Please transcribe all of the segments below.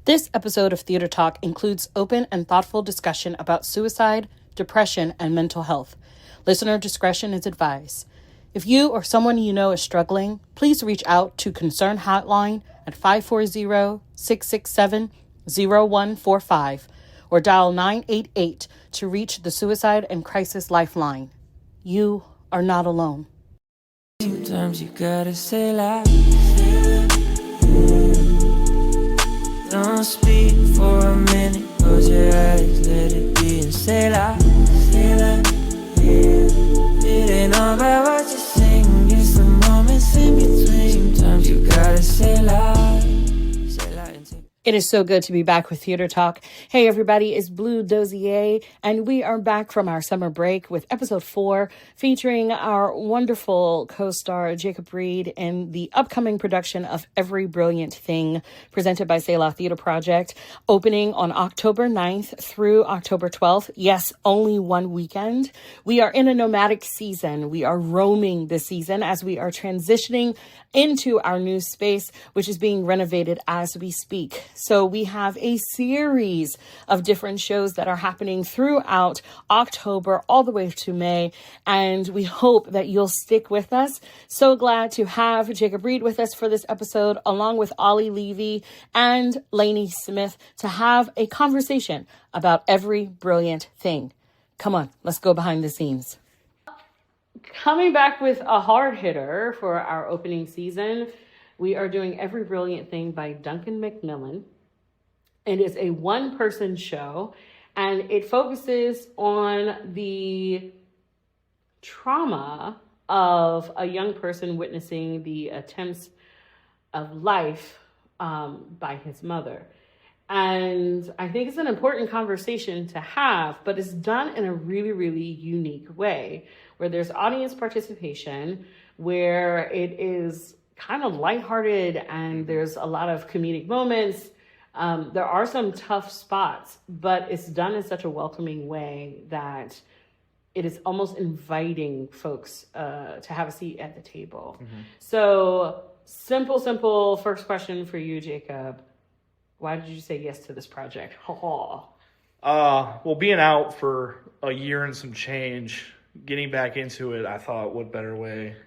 This episode of Theater Talk includes open and thoughtful discussion about suicide, depression, and mental health. Listener discretion is advised. If you or someone you know is struggling, please reach out to Concern Hotline at 540-667-0145 or dial 988 to reach the Suicide and Crisis Lifeline. You are not alone. Sometimes you gotta say like, don't speak for a minute, close your eyes, let it be and say like, yeah. It ain't all about what you sing, it's the moments in between. Sometimes you gotta say like. It is so good to be back with Theater Talk. Hey everybody, it's Bleu Do'zia, and we are back from our summer break with episode 4, featuring our wonderful co-star Jacob Reed in the upcoming production of Every Brilliant Thing, presented by Selah Theater Project, opening on October 9th through October 12th. Yes, only one weekend. We are in a nomadic season. We are roaming this season as we are transitioning into our new space, which is being renovated as we speak. So we have a series of different shows that are happening throughout October all the way to May, and we hope that you'll stick with us. So glad to have Jacob Reed with us for this episode, along with Ollie, Levy, and Lanie Smith, to have a conversation about Every Brilliant Thing. Come on, let's go behind the scenes. Coming back with a hard hitter for our opening season, we are doing Every Brilliant Thing by Duncan Macmillan. It is a one-person show, and it focuses on the trauma of a young person witnessing the attempts of life by his mother. And I think it's an important conversation to have, but it's done in a really, really unique way, where there's audience participation, where it is kind of lighthearted and there's a lot of comedic moments. There are some tough spots, but it's done in such a welcoming way that it is almost inviting folks to have a seat at the table. Mm-hmm. So simple first question for you, Jacob. Why did you say yes to this project? Well, being out for a year and some change, getting back into it, I thought, what better way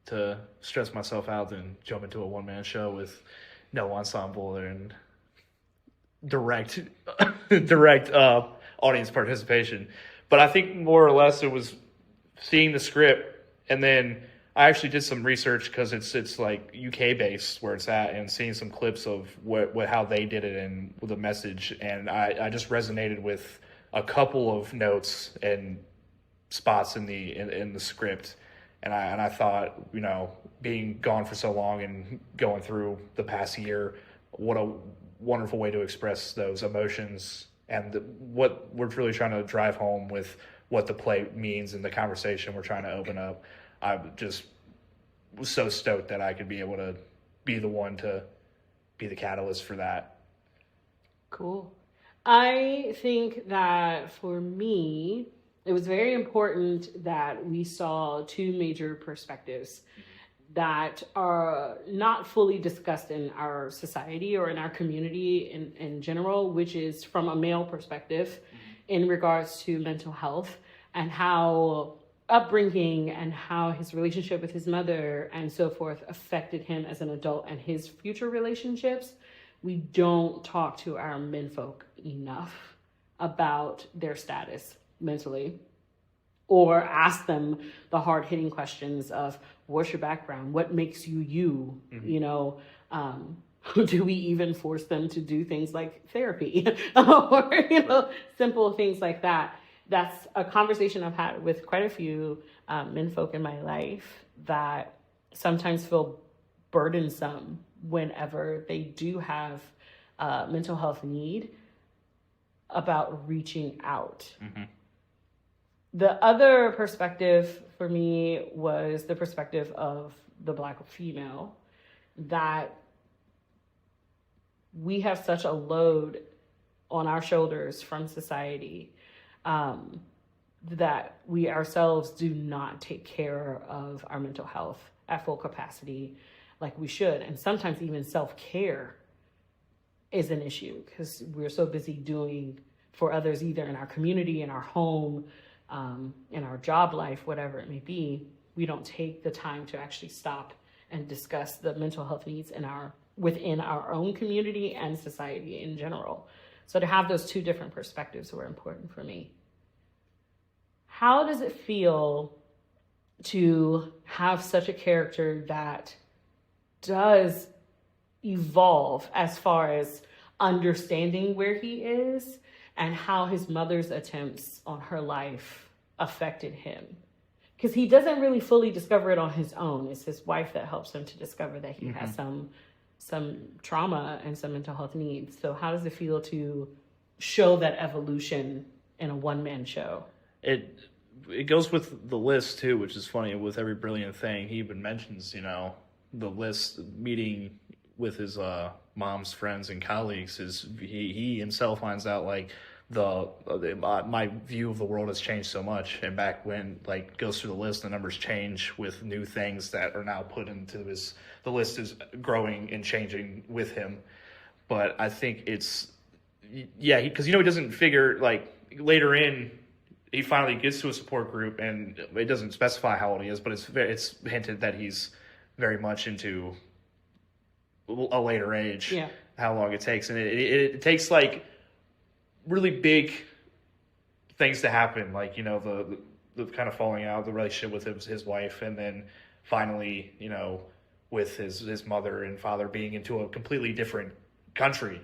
to stress myself out than jump into a one-man show with no ensemble and direct audience participation. But I think more or less it was seeing the script, and then I actually did some research because it's like UK based where it's at, and seeing some clips of how they did it and the message, and I just resonated with a couple of notes and spots in the script, and I thought, you know, being gone for so long and going through the past year, what a wonderful way to express those emotions and what we're really trying to drive home with what the play means and the conversation we're trying to open up. I just was so stoked that I could be able to be the one to be the catalyst for that. Cool. I think that for me, it was very important that we saw two major perspectives that are not fully discussed in our society or in our community in general, which is from a male perspective in regards to mental health and how upbringing and how his relationship with his mother and so forth affected him as an adult and his future relationships. We don't talk to our menfolk enough about their status mentally, or ask them the hard-hitting questions of, what's your background? What makes you you? Mm-hmm. You know, do we even force them to do things like therapy or, you know, simple things like that? That's a conversation I've had with quite a few menfolk in my life that sometimes feel burdensome whenever they do have mental health need about reaching out. Mm-hmm. The other perspective for me was the perspective of the Black female, that we have such a load on our shoulders from society that we ourselves do not take care of our mental health at full capacity like we should. And sometimes even self-care is an issue because we're so busy doing for others, either in our community, in our home, in our job life, whatever it may be. We don't take the time to actually stop and discuss the mental health needs within our own community and society in general. So to have those two different perspectives were important for me. How does it feel to have such a character that does evolve as far as understanding where he is and how his mother's attempts on her life affected him? Because he doesn't really fully discover it on his own. It's his wife that helps him to discover that he has some trauma and some mental health needs. So how does it feel to show that evolution in a one-man show? It goes with the list too, which is funny. With every brilliant thing, he even mentions, the list meeting with his mom's friends and colleagues. Is he himself finds out like my view of the world has changed so much, and back when goes through the list, the numbers change with new things that are now put into the list is growing and changing with him. But I think it's because he doesn't figure later in. He finally gets to a support group, and it doesn't specify how old he is, but it's hinted that he's very much into a later age. Yeah. How long it takes, and it takes really big things to happen, the kind of falling out, the relationship with his wife, and then finally, with his mother and father being into a completely different country,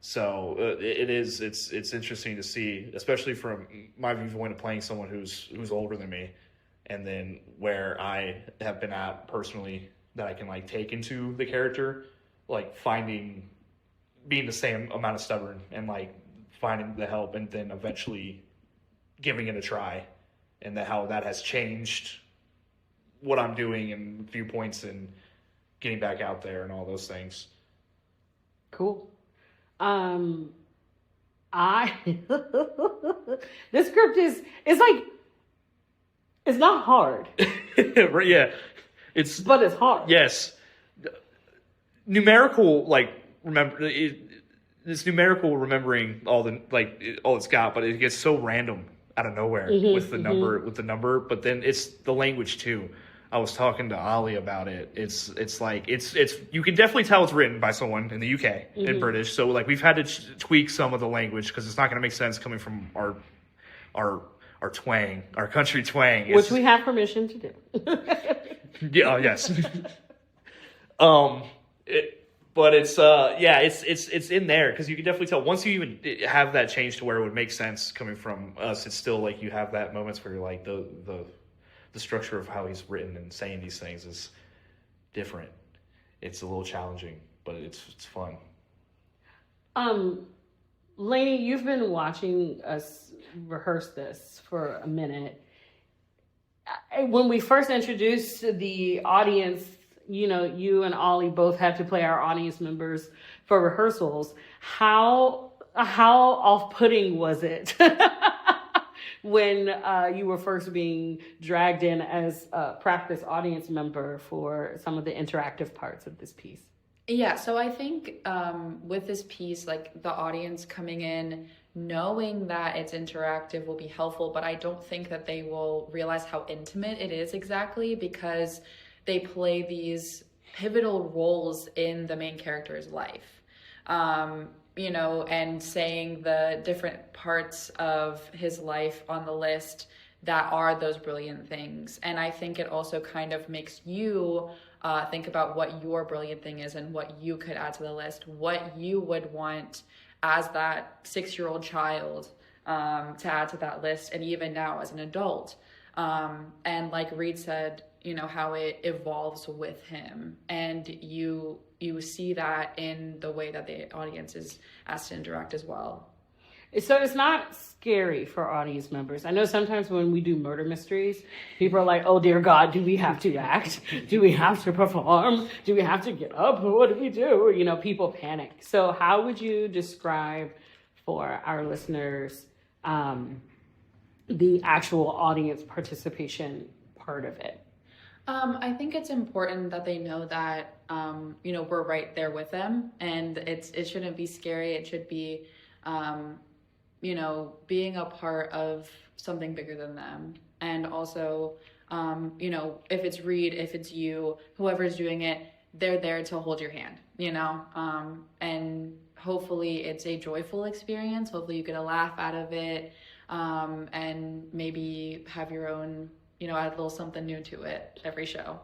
So it's interesting to see, especially from my viewpoint of playing someone who's older than me, and then where I have been at personally that I can take into the character, being the same amount of stubborn and finding the help, and then eventually giving it a try, and how that has changed what I'm doing and viewpoints and getting back out there and all those things. Cool. This script is it's not hard. Yeah. But it's hard. Yes. Numerical, this numerical remembering all it's got, but it gets so random out of nowhere with the number, but then it's the language too. I was talking to Ollie about it. It's you can definitely tell it's written by someone in the UK in British. So we've had to tweak some of the language because it's not going to make sense coming from our twang, our country twang, which we have permission to do. Yeah. Yes. But it's in there because you can definitely tell once you even have that change to where it would make sense coming from us. It's still you have that moments where you're the structure of how he's written and saying these things is different. It's a little challenging, but it's fun. Lanie, you've been watching us rehearse this for a minute. When we first introduced the audience, you and Ollie both had to play our audience members for rehearsals. How off-putting was it when you were first being dragged in as a practice audience member for some of the interactive parts of this piece? Yeah, so I think with this piece, the audience coming in, knowing that it's interactive will be helpful, but I don't think that they will realize how intimate it is exactly because they play these pivotal roles in the main character's life. And saying the different parts of his life on the list that are those brilliant things. And I think it also kind of makes you think about what your brilliant thing is and what you could add to the list, what you would want as that 6-year-old child to add to that list, and even now as an adult. And like Reed said, how it evolves with him, and you see that in the way that the audience is asked to interact as well. So it's not scary for audience members. I know sometimes when we do murder mysteries, people are like, oh dear God, do we have to act? Do we have to perform? Do we have to get up? What do we do? People panic. So how would you describe for our listeners the actual audience participation part of it? I think it's important that they know that we're right there with them, and it shouldn't be scary. It should be, being a part of something bigger than them. And also, if it's Reed, if it's you, whoever's doing it, they're there to hold your hand, and hopefully it's a joyful experience. Hopefully you get a laugh out of it, and maybe have your own, add a little something new to it every show.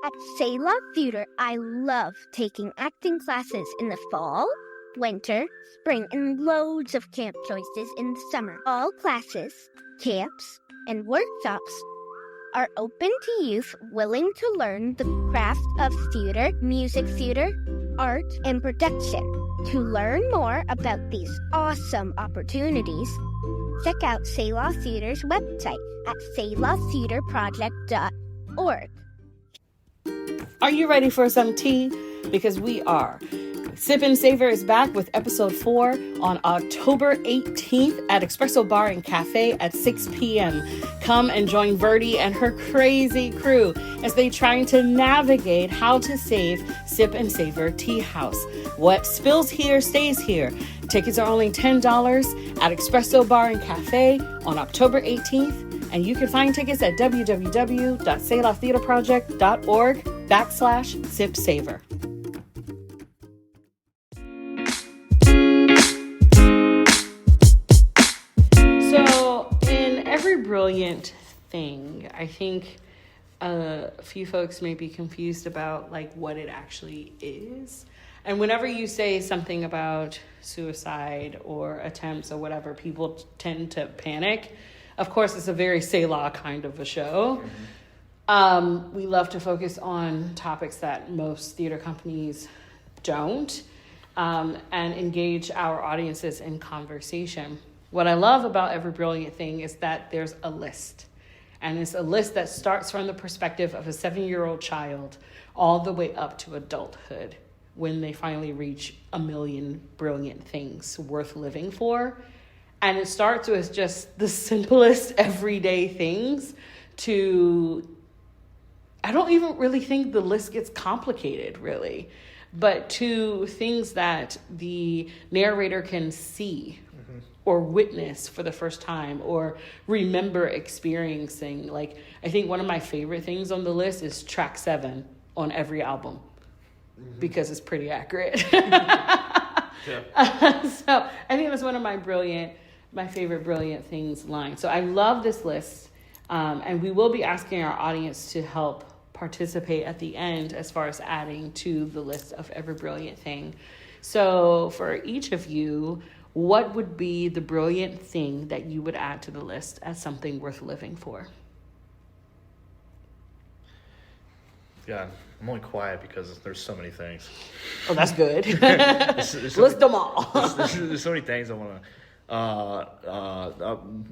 At Selah Theater, I love taking acting classes in the fall, winter, spring, and loads of camp choices in the summer. All classes, camps, and workshops are open to youth willing to learn the craft of theater, music theater, art, and production. To learn more about these awesome opportunities, check out Selah Theater's website at selahtheaterproject.org. Are you ready for some tea? Because we are. Sip and Savor is back with episode 4 on October 18th at Espresso Bar and Cafe at 6 p.m. Come and join Verdi and her crazy crew as they try to navigate how to save Sip and Savor Tea House. What spills here stays here. Tickets are only $10 at Espresso Bar and Cafe on October 18th. And you can find tickets at www.selahtheaterproject.org/SipSaver. So, in every brilliant thing, I think a few folks may be confused about like what it actually is. And whenever you say something about suicide or attempts or whatever, people tend to panic. Of course, it's a very Selah kind of a show. Mm-hmm. We love to focus on topics that most theater companies don't, and engage our audiences in conversation. What I love about Every Brilliant Thing is that there's a list. And it's a list that starts from the perspective of a 7-year-old child all the way up to adulthood when they finally reach 1 million brilliant things worth living for. And it starts with just the simplest everyday things to, I don't even really think the list gets complicated, really, but to things that the narrator can see or witness for the first time or remember experiencing. Like, I think one of my favorite things on the list is track 7 on every album because it's pretty accurate. So I think that's one of my favorite brilliant things line. So I love this list, and we will be asking our audience to help participate at the end as far as adding to the list of every brilliant thing. So for each of you, what would be the brilliant thing that you would add to the list as something worth living for? Yeah, I'm only quiet because there's so many things. Oh, that's good. There's List them all. There's so many things I want to.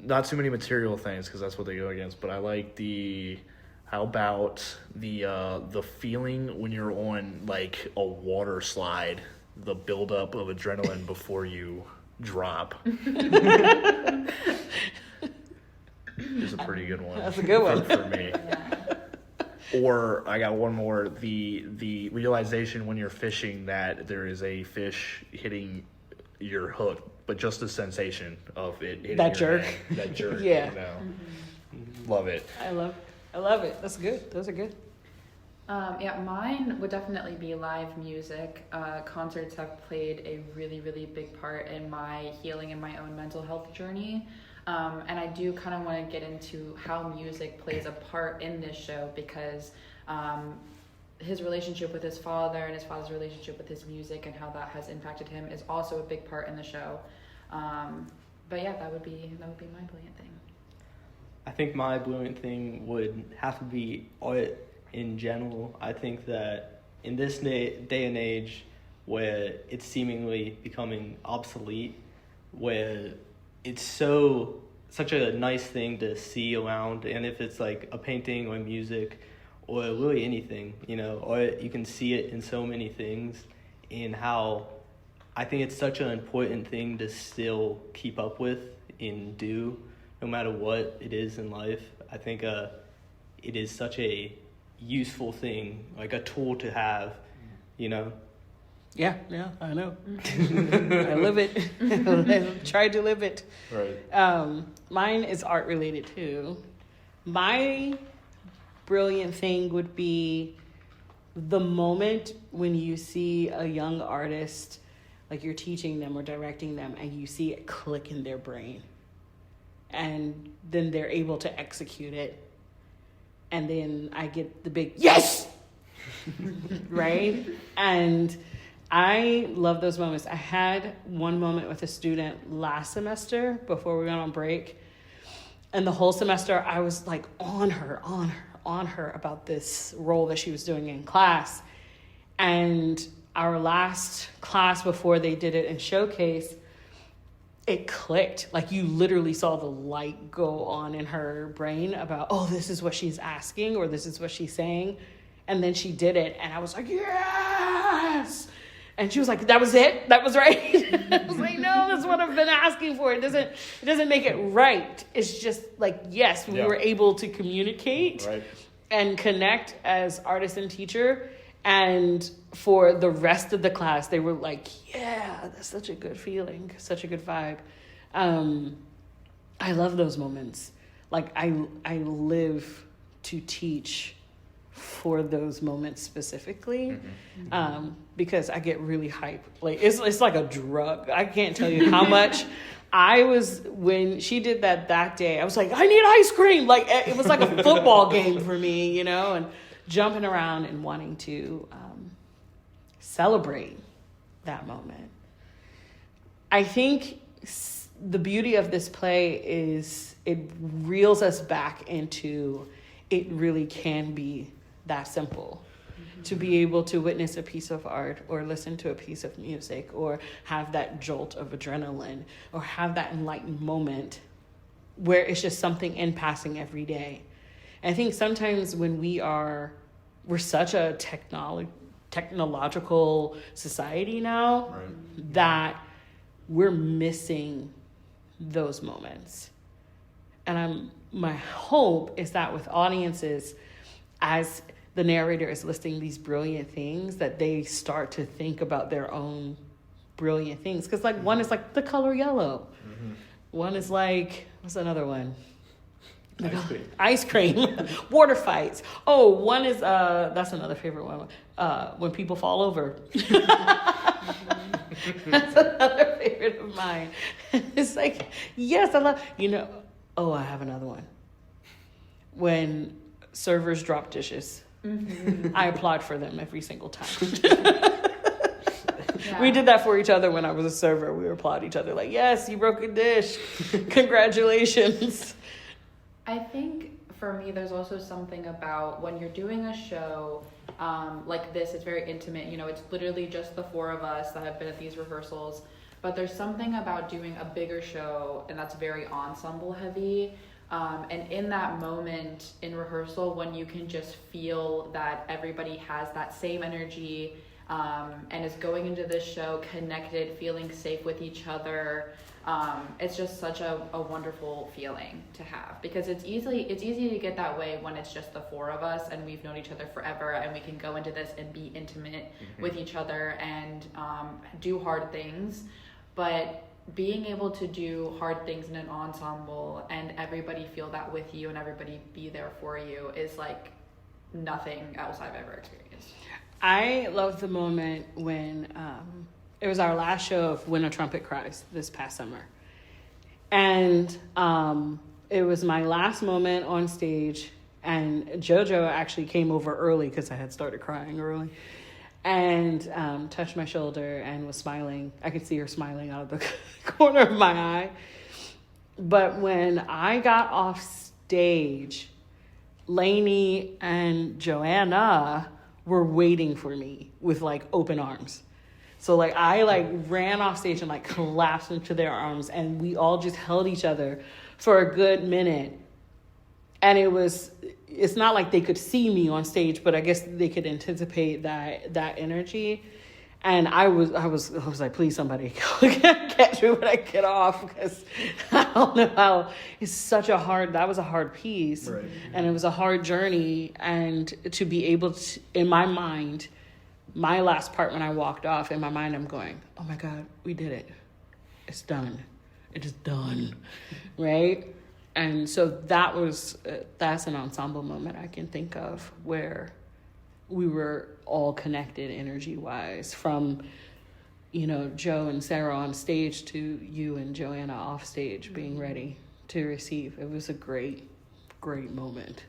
Not too many material things because that's what they go against. But I like how about the feeling when you're on like a water slide, the buildup of adrenaline before you drop. Is a pretty good one. That's a good one for me. Or I got one more: the realization when you're fishing that there is a fish hitting your hook. But just the sensation of it hitting that your jerk. hand, that jerk. Yeah. Love it. I love it. That's good. Those are good. Mine would definitely be live music. Concerts have played a really, really big part in my healing and my own mental health journey. And I do kind of want to get into how music plays a part in this show because his relationship with his father and his father's relationship with his music and how that has impacted him is also a big part in the show. But yeah, that would be my brilliant thing. I think my brilliant thing would have to be art in general. I think that in this day and age where it's seemingly becoming obsolete, where it's such a nice thing to see around, and if it's like a painting or music or really anything, or you can see it in so many things, in how I think it's such an important thing to still keep up with and do, no matter what it is in life. I think it is such a useful thing, like a tool to have, you know. Yeah, I know. I live it. I tried to live it. Right. Mine is art related too. My brilliant thing would be the moment when you see a young artist, like you're teaching them or directing them, and you see it click in their brain. And then they're able to execute it. And then I get the big yes! Right? And I love those moments. I had one moment with a student last semester before we went on break. And the whole semester I was like on her about this role that she was doing in class. And our last class before they did it in showcase, it clicked. Like you literally saw the light go on in her brain about, oh, this is what she's asking or this is what she's saying. And then she did it. And I was like, yes. And she was like, that was it? That was right? I was like, no, that's what I've been asking for. It doesn't make it right. It's just like, yes, we were able to communicate and connect as artist and teacher. And for the rest of the class, they were like, yeah, that's such a good feeling, such a good vibe. I love those moments. Like I live to teach for those moments specifically, because I get really hype. Like it's like a drug. I can't tell you how much I was when she did that day. I was like, I need ice cream. Like it was like a football game for me, you know, and jumping around and wanting to celebrate that moment. I think the beauty of this play is it reels us back into it really can be that simple. To be able to witness a piece of art or listen to a piece of music or have that jolt of adrenaline or have that enlightened moment where it's just something in passing every day. And I think sometimes when we're such a technological society now that we're missing those moments. And my hope is that with audiences, as the narrator is listing these brilliant things, that they start to think about their own brilliant things. Because like one is like the color yellow. One is like, what's another one? Ice cream. Water fights. Oh, one is, that's another favorite one. When people fall over. That's another favorite of mine. It's like, yes, I love, I have another one. When servers drop dishes. I applaud for them every single time. We did that for each other when I was a server. We would applaud each other like, yes, you broke a dish. Congratulations. I think for me, there's also something about when you're doing a show like this, it's very intimate. It's literally just the four of us that have been at these rehearsals. But there's something about doing a bigger show, and that's very ensemble heavy. And in that moment in rehearsal, when you can just feel that everybody has that same energy and is going into this show connected, feeling safe with each other, it's just such a wonderful feeling to have, because it's easy to get that way when it's just the four of us and we've known each other forever and we can go into this and be intimate with each other and do hard things. But being able to do hard things in an ensemble and everybody feel that with you and everybody be there for you is like nothing else I've ever experienced. I love the moment when it was our last show of When a Trumpet Cries this past summer. And it was my last moment on stage, and JoJo actually came over early because I had started crying early. And touched my shoulder and was smiling. I could see her smiling out of the corner of my eye. But when I got off stage, Lanie and Joanna were waiting for me with like open arms. So like I like ran off stage and like collapsed into their arms, and we all just held each other for a good minute. And it's not like they could see me on stage, but I guess they could anticipate that energy. And I was like, please somebody catch me when I get off, because I don't know how, that was a hard piece. Right. And it was a hard journey. And to be able to, in my mind, my last part when I walked off, in my mind, I'm going, oh my God, we did it. It's done. It is done. Right? And so that's an ensemble moment I can think of where we were all connected energy-wise, from, Joe and Sarah on stage to you and Joanna off stage being ready to receive. It was a great, great moment.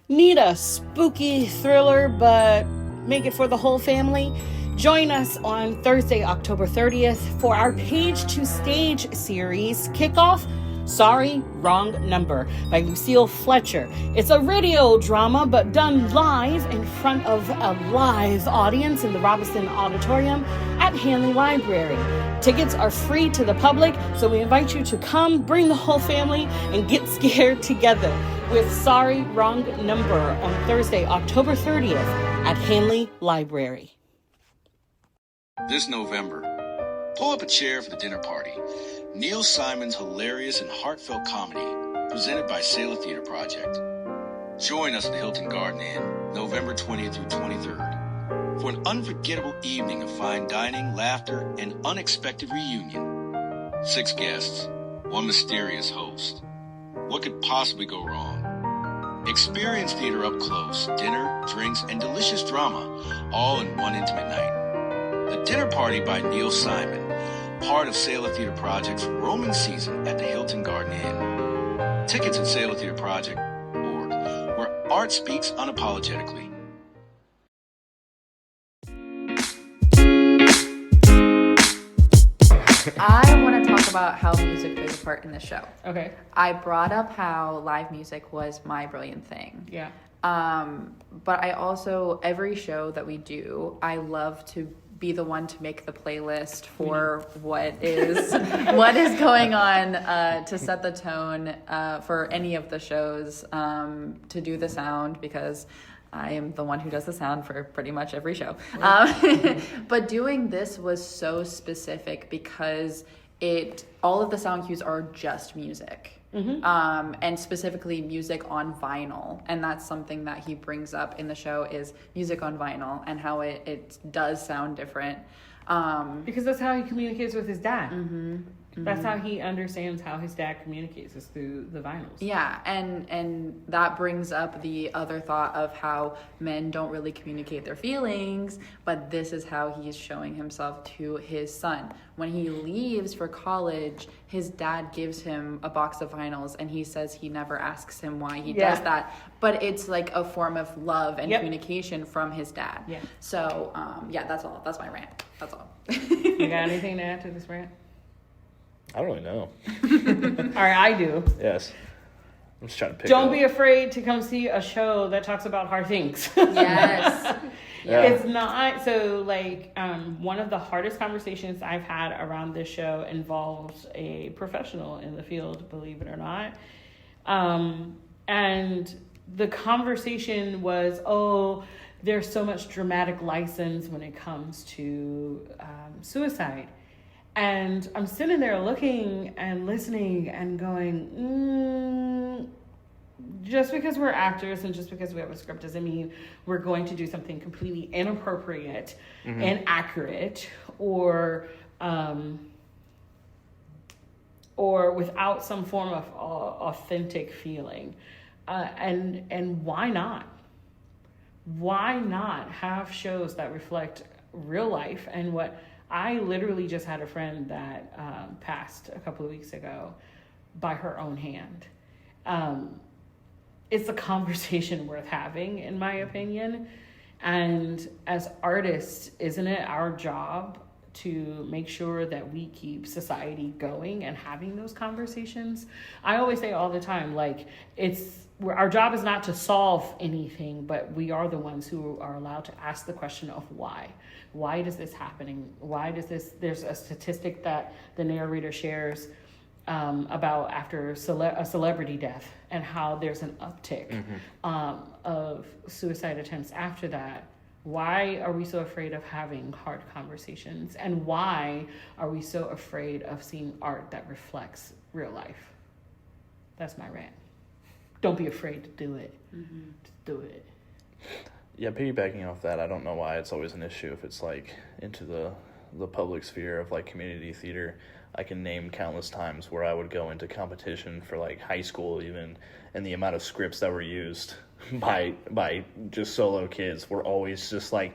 Need a spooky thriller, but make it for the whole family? Join us on Thursday, October 30th for our Page to Stage series kickoff, Sorry, Wrong Number by Lucille Fletcher. It's a radio drama, but done live in front of a live audience in the Robinson Auditorium at Hanley Library. Tickets are free to the public, so we invite you to come, bring the whole family, and get scared together with Sorry, Wrong Number on Thursday, October 30th at Hanley Library. This November, pull up a chair for the dinner party. Neil Simon's hilarious and heartfelt comedy, presented by Sailor Theater Project. Join us at the Hilton Garden Inn, November 20th through 23rd, for an unforgettable evening of fine dining, laughter, and unexpected reunion. 6 guests, 1 mysterious host. What could possibly go wrong? Experience theater up close, dinner, drinks, and delicious drama, all in one intimate night. The Dinner Party by Neil Simon, part of Sailor Theater Project's roaming season at the Hilton Garden Inn. Tickets at sailortheaterproject.org, where art speaks unapologetically. I want to talk about how music plays a part in the show. Okay. I brought up how live music was my brilliant thing. Yeah. But I also, every show that we do, I love to be the one to make the playlist for what is going on, to set the tone for any of the shows, to do the sound, because I am the one who does the sound for pretty much every show. But doing this was so specific because all of the sound cues are just music. Mm-hmm. And specifically music on vinyl, and that's something that he brings up in the show, is music on vinyl and how it does sound different, because that's how he communicates with his dad. Mm-hmm. That's how he understands how his dad communicates, is through the vinyls. Yeah, and that brings up the other thought of how men don't really communicate their feelings, but this is how he's showing himself to his son. When he leaves for college, his dad gives him a box of vinyls, and he says he never asks him why he does that, but it's like a form of love and communication from his dad. Yeah. So, that's all. That's my rant. That's all. You got anything to add to this rant? I don't really know. All right, I do. Yes. I'm just trying to pick Don't up. be afraid to come see a show that talks about hard things. Yes. Yeah. It's not, so like, one of the hardest conversations I've had around this show involves a professional in the field, believe it or not. And the conversation was, there's so much dramatic license when it comes to suicide. And I'm sitting there looking and listening and going, just because we're actors and just because we have a script doesn't mean we're going to do something completely inappropriate and accurate, or without some form of authentic feeling. And why not? Why not have shows that reflect real life? And what I literally just had a friend that passed a couple of weeks ago by her own hand. It's a conversation worth having, in my opinion. And as artists, isn't it our job to make sure that we keep society going and having those conversations? I always say all the time, like, our job is not to solve anything, but we are the ones who are allowed to ask the question of why. Why is this happening? There's a statistic that the narrator shares about after a celebrity death, and how there's an uptick of suicide attempts after that, Why are we so afraid of having hard conversations? And why are we so afraid of seeing art that reflects real life? That's my rant. Don't be afraid to do it. Just do it. Yeah, piggybacking off that, I don't know why it's always an issue if it's like into the public sphere of like community theater. I can name countless times where I would go into competition for like high school even, and the amount of scripts that were used by just solo kids were always just like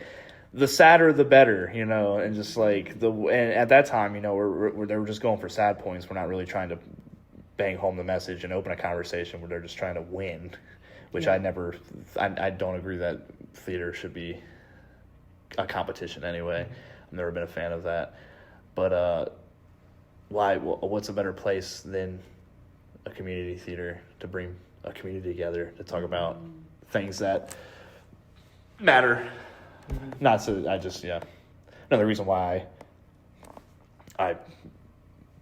the sadder the better, you know, and just like and at that time, you know, they were just going for sad points. We're not really trying to bang home the message and open a conversation where they're just trying to win, which I don't agree that theater should be a competition anyway. I've never been a fan of that. But what's a better place than a community theater to bring a community together to talk about things that matter? Another reason why I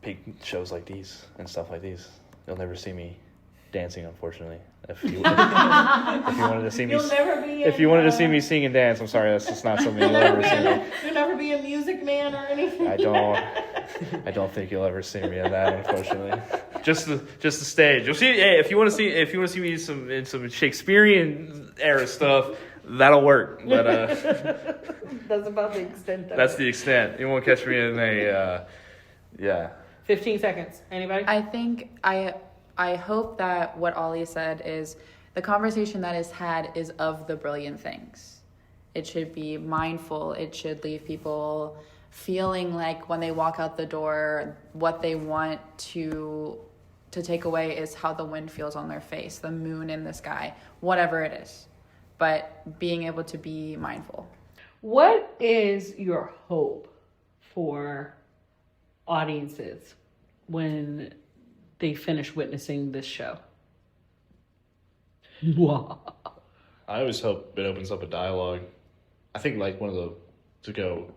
pick shows like these and stuff like these. You'll never see me dancing, unfortunately. If you wanted to see me, to see me sing and dance, I'm sorry, that's just not something you'll ever see me. You'll never be a music man or anything. I don't think you'll ever see me in that, unfortunately. Just the stage. You'll see. Hey, if you want to see me in some Shakespearean era stuff, that'll work. But that's about the extent. That's the extent. You won't catch me in a 15 seconds. Anybody? I think I hope that what Ollie said is the conversation that is had is of the brilliant things. It should be mindful. It should leave people feeling like when they walk out the door, what they want to take away is how the wind feels on their face, the moon in the sky, whatever it is. But being able to be mindful. What is your hope for audiences when they finish witnessing this show? I always hope it opens up a dialogue. I think like to go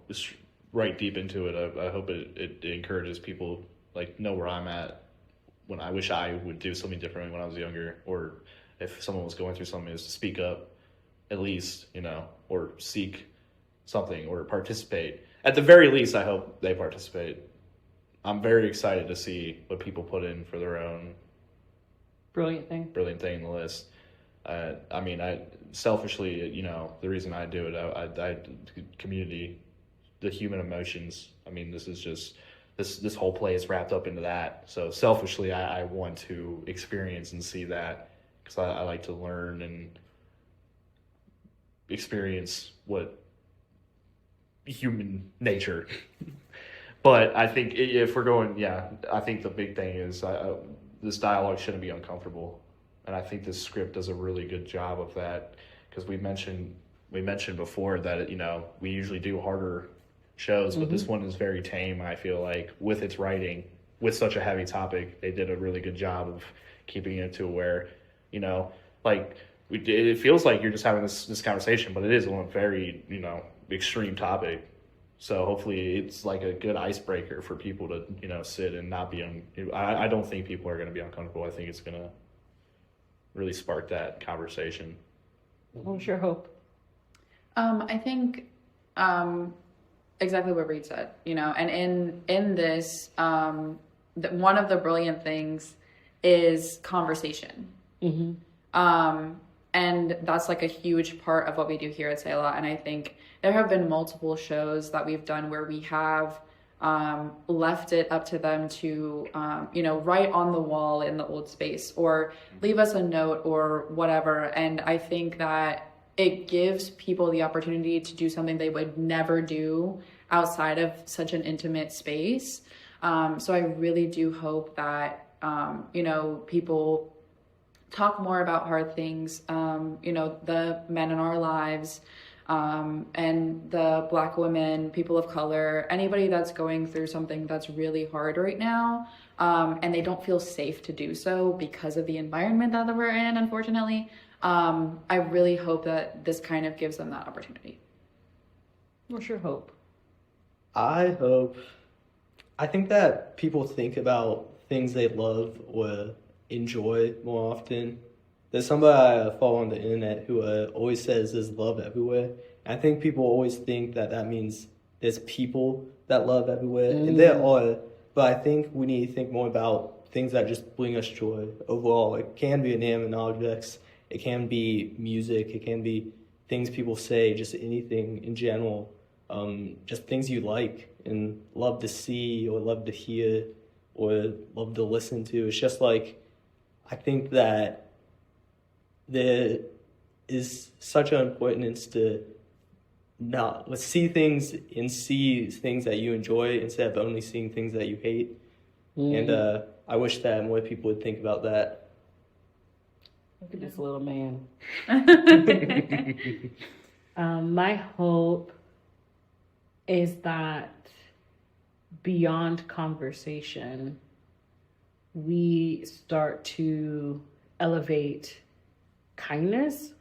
right deep into it, I hope it encourages people like know where I'm at when I wish I would do something differently when I was younger, or if someone was going through something, is to speak up at least, you know, or seek something or participate. At the very least, I hope they participate. I'm very excited to see what people put in for their own brilliant thing in the list. I selfishly, you know, the reason I do it, I community, the human emotions. I mean, this is just this whole play is wrapped up into that. So selfishly, I want to experience and see that because I like to learn and experience what human nature. But I think if we're going, I think the big thing is this dialogue shouldn't be uncomfortable. And I think this script does a really good job of that because we mentioned before that, you know, we usually do harder shows, but this one is very tame. I feel like with its writing, with such a heavy topic, they did a really good job of keeping it to where, you know, like it feels like you're just having this conversation, but it is a very, you know, extreme topic. So hopefully it's like a good icebreaker for people to, you know, sit and not be I don't think people are going to be uncomfortable. I think it's going to really spark that conversation. What's your hope? I think exactly what Reed said, you know, and in this, one of the brilliant things is conversation. And that's like a huge part of what we do here at Say Lot. And I think there have been multiple shows that we've done where we have left it up to them to, you know, write on the wall in the old space or leave us a note or whatever. And I think that it gives people the opportunity to do something they would never do outside of such an intimate space. So I really do hope that, you know, people talk more about hard things, you know, the men in our lives, and the Black women, people of color, anybody that's going through something that's really hard right now, and they don't feel safe to do so because of the environment that we're in, unfortunately. I really hope that this kind of gives them that opportunity. What's your hope? I think that people think about things they love or enjoy more often. There's somebody I follow on the internet who always says there's love everywhere, I think people always think that means there's people that love everywhere, and there are, but I think we need to think more about things that just bring us joy overall. It can be inanimate objects, it can be music, it can be things people say, just anything in general, just things you like and love to see or love to hear or love to listen to. It's just like, I think that there is such an importance to let's see things that you enjoy instead of only seeing things that you hate. And I wish that more people would think about that. Look at this little man. My hope is that beyond conversation, we start to elevate kindness,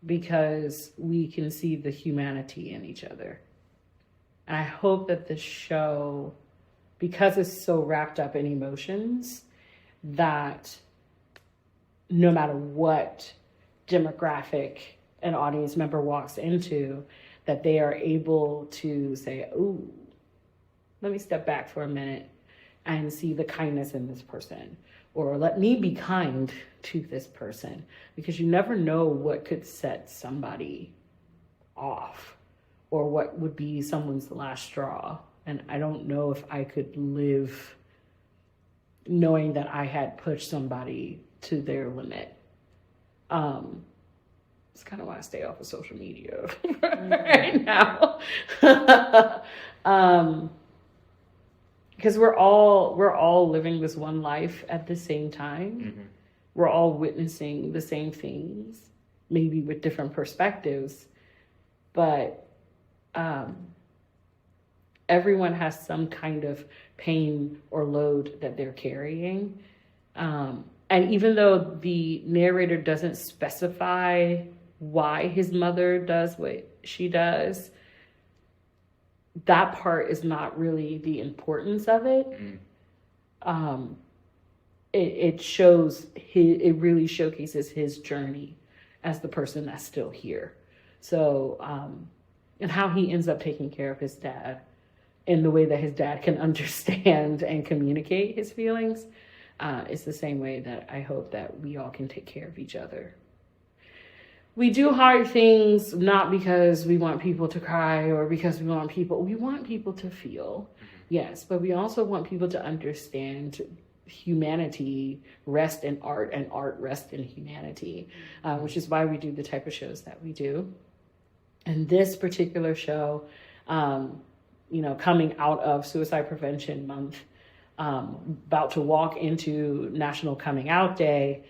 because we can see the humanity in each other. And I hope that the show, because it's so wrapped up in emotions, that no matter what demographic an audience member walks into, that they are able to say, ooh, let me step back for a minute and see the kindness in this person. Or let me be kind to this person, because you never know what could set somebody off or what would be someone's last straw. And I don't know if I could live knowing that I had pushed somebody to their limit. It's kind of why I stay off of social media right now. Because we're all living this one life at the same time. Mm-hmm. We're all witnessing the same things, maybe with different perspectives, but everyone has some kind of pain or load that they're carrying. And even though the narrator doesn't specify why his mother does what she does, that part is not really the importance of it. It shows it really showcases his journey as the person that's still here. So, and how he ends up taking care of his dad in the way that his dad can understand and communicate his feelings. It's the same way that I hope that we all can take care of each other. We do hard things not because we want people to cry or because we want people to feel, yes, but we also want people to understand humanity rest in art and art rest in humanity, which is why we do the type of shows that we do. And this particular show, coming out of Suicide Prevention Month, about to walk into National Coming Out Day,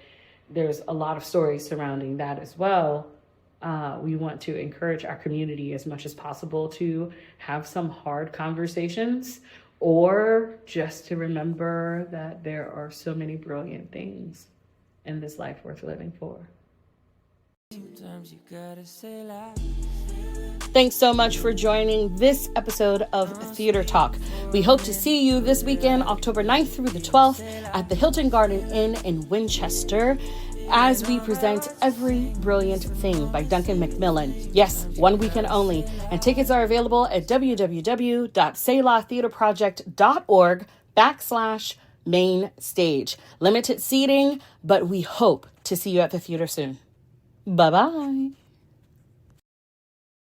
there's a lot of stories surrounding that as well. We want to encourage our community as much as possible to have some hard conversations, or just to remember that there are so many brilliant things in this life worth living for. Thanks so much for joining this episode of Theater Talk. We hope to see you this weekend, October 9th through the 12th, at the Hilton Garden Inn in Winchester, as we present Every Brilliant Thing by Duncan Macmillan. Yes, 1 weekend only. And tickets are available at www.selahtheaterproject.org/main stage. Limited seating, but we hope to see you at the theater soon. Bye-bye.